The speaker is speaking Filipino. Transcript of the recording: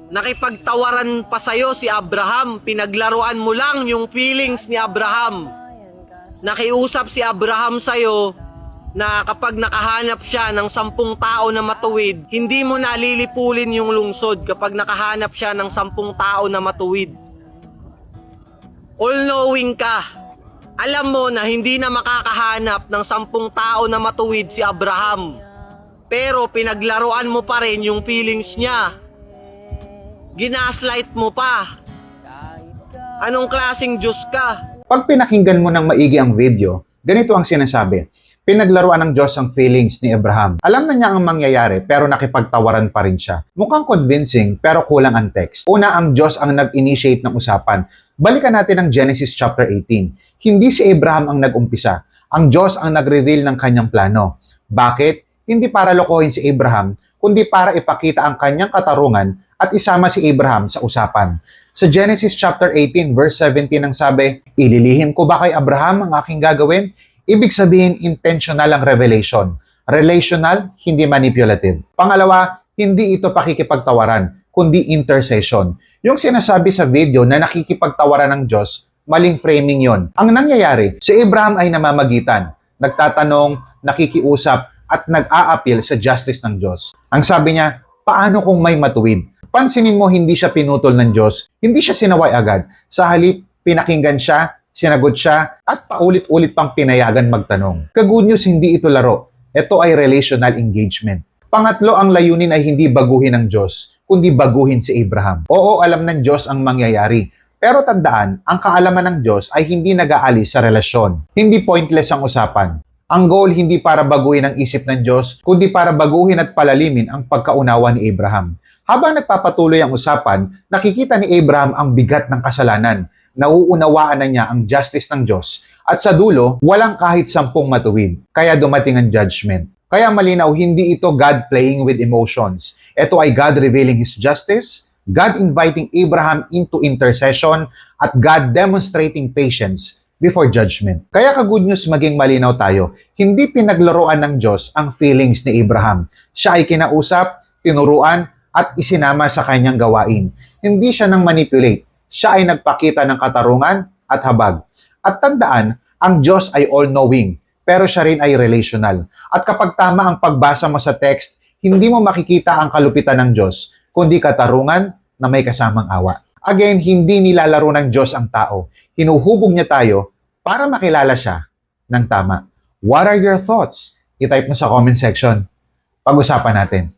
Nakipagtawaran pa sa'yo si Abraham. Pinaglaruan mo lang yung feelings ni Abraham. Nakiusap si Abraham sa'yo na kapag nakahanap siya ng 10 tao na matuwid, hindi mo nalilipulin yung lungsod kapag nakahanap siya ng 10 tao na matuwid. All-knowing ka. Alam mo na hindi na makakahanap ng 10 tao na matuwid si Abraham. Pero pinaglaruan mo pa rin yung feelings niya. Ginaslight mo pa. Anong klaseng Diyos ka? Pag pinakinggan mo ng maigi ang video, ganito ang sinasabi. Pinaglaruan ng Diyos ang feelings ni Abraham. Alam na niya ang mangyayari pero nakipagtawaran pa rin siya. Mukhang convincing pero kulang ang text. Una, ang Diyos ang nag-initiate ng usapan. Balikan natin ang Genesis chapter 18. Hindi si Abraham ang nag-umpisa. Ang Diyos ang nag-reveal ng kanyang plano. Bakit? Hindi para lokohin si Abraham, kundi para ipakita ang kanyang katarungan at isama si Abraham sa usapan. Sa Genesis chapter 18 verse 17 ang sabi, ililihim ko ba kay Abraham ang aking gagawin? Ibig sabihin, intentional ang revelation. Relational, hindi manipulative. Pangalawa, hindi ito pakikipagtawaran, kundi intercession. Yung sinasabi sa video na nakikipagtawaran ng Diyos, maling framing yon. Ang nangyayari, si Abraham ay namamagitan, nagtatanong, nakikiusap, at nag-a-appeal sa justice ng Diyos. Ang sabi niya, paano kung may matuwid? Pansinin mo, hindi siya pinutol ng Diyos, hindi siya sinaway agad. Sa halip, pinakinggan siya, sinagot siya, at paulit-ulit pang pinayagan magtanong. Ka-good news, hindi ito laro. Ito ay relational engagement. Pangatlo, ang layunin ay hindi baguhin ng Diyos, kundi baguhin si Abraham. Oo, alam ng Diyos ang mangyayari. Pero tandaan, ang kaalaman ng Diyos ay hindi nag-aalis sa relasyon. Hindi pointless ang usapan. Ang goal hindi para baguhin ang isip ng Diyos, kundi para baguhin at palalimin ang pagkaunawa ni Abraham. Habang nagpapatuloy ang usapan, nakikita ni Abraham ang bigat ng kasalanan. Nauunawaan na niya ang justice ng Diyos. At sa dulo, walang kahit 10 matuwid. Kaya dumating ang judgment. Kaya malinaw, hindi ito God playing with emotions. Ito ay God revealing His justice, God inviting Abraham into intercession, at God demonstrating patience before judgment. Kaya ka-good news, maging malinaw tayo. Hindi pinaglaruan ng Diyos ang feelings ni Abraham. Siya ay kinausap, tinuruan, at isinama sa kanyang gawain. Hindi siya nang manipulate. Siya ay nagpakita ng katarungan at habag. At tandaan, ang Diyos ay all-knowing, pero siya rin ay relational. At kapag tama ang pagbasa mo sa text, hindi mo makikita ang kalupitan ng Diyos, kundi katarungan na may kasamang awa. Again, hindi nilalaro ng Diyos ang tao. Hinuhubog niya tayo para makilala siya ng tama. What are your thoughts? I-type mo sa comment section. Pag-usapan natin.